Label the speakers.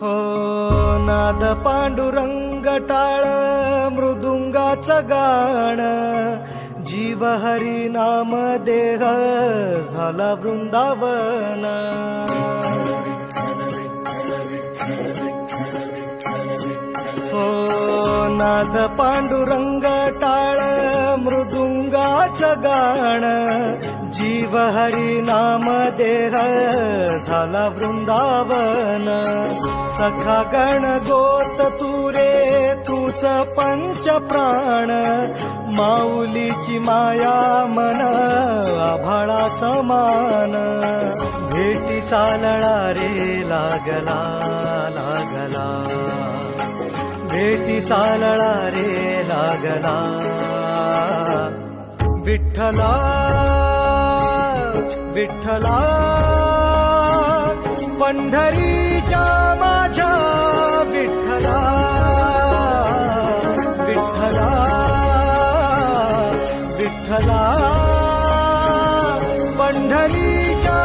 Speaker 1: हो नाद पांडुरंग टाळ मृदुंगाचं गाण जीव हरी नाम देह झाला वृंदावन हो नाद पांडुरंग टाळ मृदुंगाचं गाण जीव हरी नाम देह झाला वृंदावन सखा गण गोत तुरे तूच पंच प्राण माऊलीची माया मन आभाळा समान भेटी चालणा रे लागला लागला भेटी चालणा रे लागला विठ्ठला विठ्ठला पंढरीच्या माझ्या विठ्ठला विठ्ठला विठ्ठला पंढरीच्या